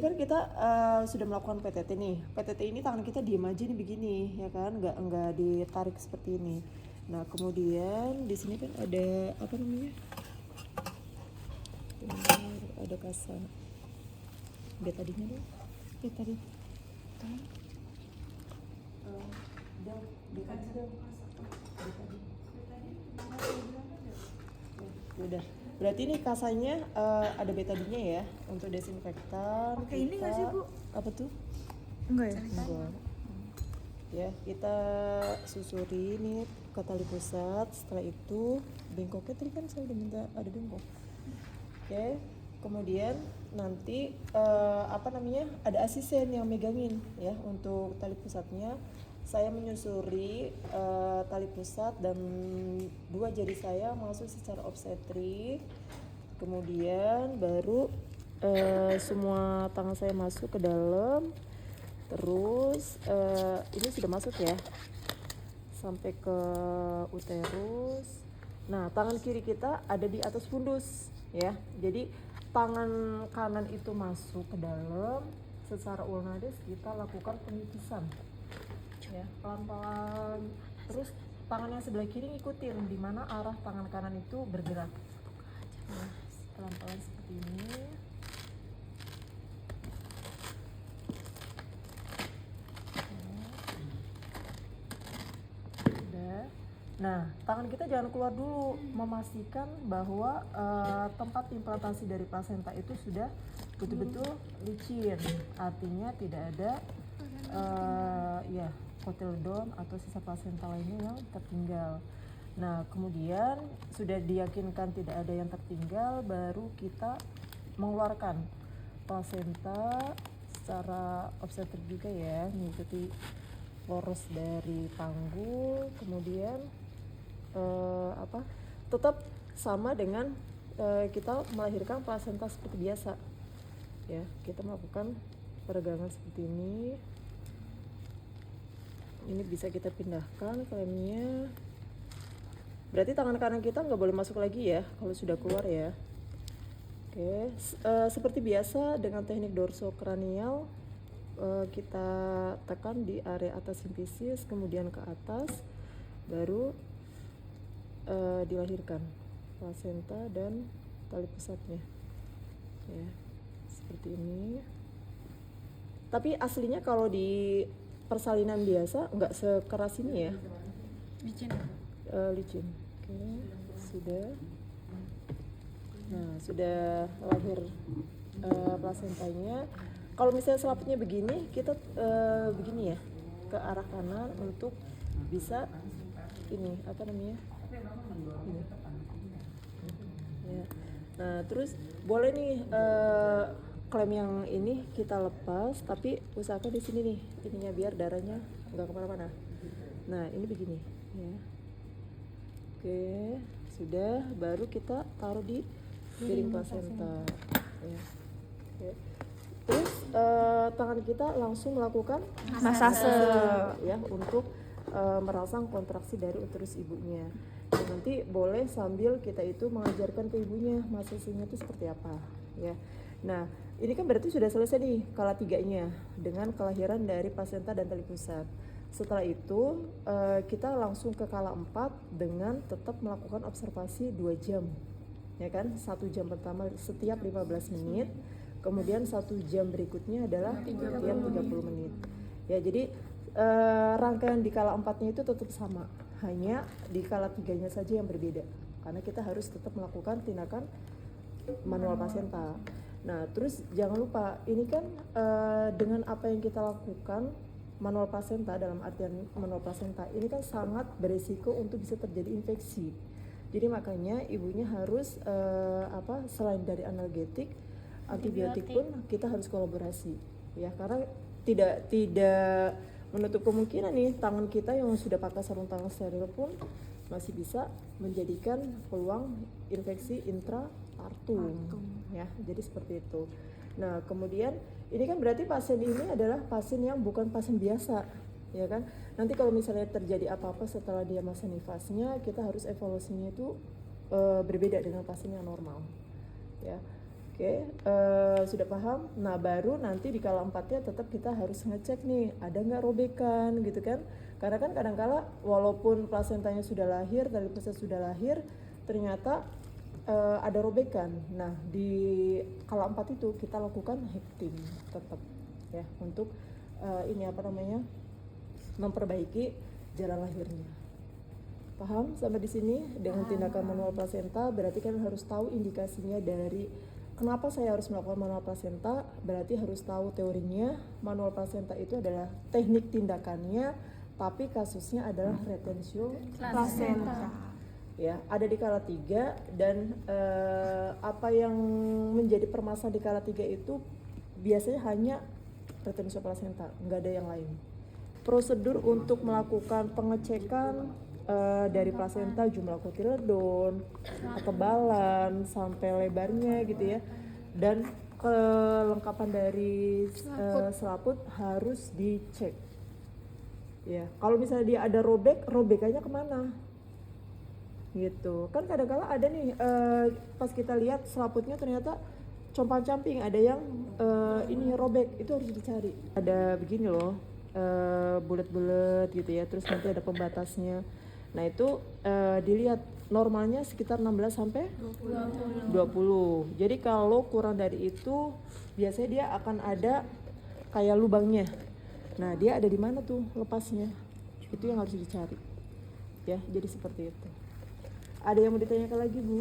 Kan kita sudah melakukan PTT nih. PTT ini tangan kita diem aja nih begini, ya kan? Nggak ditarik seperti ini. Nah, kemudian di sini kan ada apa namanya? Bentar, ada kasa. Betadinya dong. Betadi. Kan? Betadi dong. Betadi. Udah. Berarti ini kasanya ada betadinya ya untuk desinfektan. Pakai ini nggak sih, Bu? Apa tuh? Enggak ya? Enggak. Ya, kita susuri nih ke tali pusat. Setelah itu bengkoknya tadi kan saya udah minta ada bengkok. Oke. Kemudian nanti ada asisten yang megangin ya untuk tali pusatnya. Saya menyusuri tali pusat dan dua jari saya masuk secara obstetrik. Kemudian baru semua tangan saya masuk ke dalam. Terus ini sudah masuk ya sampai ke uterus. Nah, tangan kiri kita ada di atas fundus ya. Jadi tangan kanan itu masuk ke dalam. Secara ulnades kita lakukan penipisan ya, pelan-pelan. Terus tangan yang sebelah kiri ngikutin di mana arah tangan kanan itu bergerak. Nah, pelan-pelan seperti ini. Nah, tangan kita jangan keluar dulu, memastikan bahwa tempat implantasi dari plasenta itu sudah betul-betul licin, artinya tidak ada kotyledon atau sisa plasenta lainnya yang tertinggal. Nah, kemudian sudah diyakinkan tidak ada yang tertinggal, baru kita mengeluarkan plasenta secara obstetrik juga ya, mengikuti poros dari panggul. Kemudian tetap sama dengan kita melahirkan plasenta seperti biasa ya. Kita melakukan peregangan seperti ini. Ini bisa kita pindahkan klemnya. Berarti tangan kanan kita nggak boleh masuk lagi ya kalau sudah keluar ya. Oke, seperti biasa dengan teknik dorsokranial, kita tekan di area atas simfisis, kemudian ke atas, baru dilahirkan plasenta dan tali pusatnya ya, seperti ini. Tapi aslinya kalau di persalinan biasa nggak sekeras ini ya, Licin. licin. Oke, sudah. Nah, sudah lahir plasentanya. Kalau misalnya selaputnya begini, kita begini ya, ke arah kanan untuk bisa ini ini. Ya. Nah, terus boleh nih klem yang ini kita lepas, tapi usahakan di sini nih ininya biar darahnya nggak kemana-mana. Nah, ini begini ya. Oke, sudah. Baru kita taruh di piring plasenta ya. Oke. Terus tangan kita langsung melakukan Masase ya untuk merangsang kontraksi dari uterus ibunya. Nah, nanti boleh sambil kita itu mengajarkan ke ibunya masasenya itu seperti apa ya. Nah, ini kan berarti sudah selesai nih kala 3-nya dengan kelahiran dari plasenta dan tali pusat. Setelah itu kita langsung ke kala 4 dengan tetap melakukan observasi 2 jam ya kan. 1 jam pertama setiap 15 menit, kemudian 1 jam berikutnya adalah setiap 30 menit ya. Jadi rangkaian di kala 4-nya itu tetap sama, hanya di kala 3-nya saja yang berbeda karena kita harus tetap melakukan tindakan manual plasenta. Nah, terus jangan lupa ini kan dengan apa yang kita lakukan manual plasenta, dalam artian manual plasenta ini kan sangat beresiko untuk bisa terjadi infeksi. Jadi makanya ibunya harus selain dari analgetik, antibiotik pun kita harus kolaborasi ya, karena tidak menutup kemungkinan nih tangan kita yang sudah pakai sarung tangan steril pun masih bisa menjadikan peluang infeksi intrapartum ya. Jadi seperti itu. Nah, kemudian ini kan berarti pasien ini adalah pasien yang bukan pasien biasa ya kan. Nanti kalau misalnya terjadi apa-apa setelah dia masa nifasnya, kita harus evaluasinya itu berbeda dengan pasien yang normal ya. Oke, sudah paham? Nah baru nanti di kala 4-nya tetap kita harus ngecek nih, ada nggak robekan gitu kan? Karena kan kadang-kala walaupun plasentanya sudah lahir, tali pusat sudah lahir, ternyata ada robekan. Nah di kala 4 itu kita lakukan hektim tetap ya untuk ini apa namanya, memperbaiki jalan lahirnya. Paham sampai di sini? Dengan tindakan manual plasenta berarti kan harus tahu indikasinya dari kenapa saya harus melakukan manual plasenta, berarti harus tahu teorinya. Manual plasenta itu adalah teknik tindakannya, tapi kasusnya adalah retensio Plasenta. ya, ada di kala 3 dan apa yang menjadi permasalahan di kala 3 itu biasanya hanya retensio plasenta, nggak ada yang lain. Prosedur untuk melakukan pengecekan dari plasenta, jumlah kotiledon, ketebalan sampai lebarnya gitu ya, dan kelengkapan dari selaput harus dicek. Ya, kalau misalnya dia ada robek, robekannya kemana? Gitu. Kan kadang-kala ada nih pas kita lihat selaputnya ternyata compang-camping, ada yang ini robek, itu harus dicari. Ada begini loh, bulat-bulat gitu ya, terus nanti ada pembatasnya. Nah itu dilihat normalnya sekitar 16 sampai 20. Jadi kalau kurang dari itu biasanya dia akan ada kayak lubangnya. Nah dia ada di mana tuh lepasnya, itu yang harus dicari ya. Jadi seperti itu. Ada yang mau ditanyakan lagi Bu?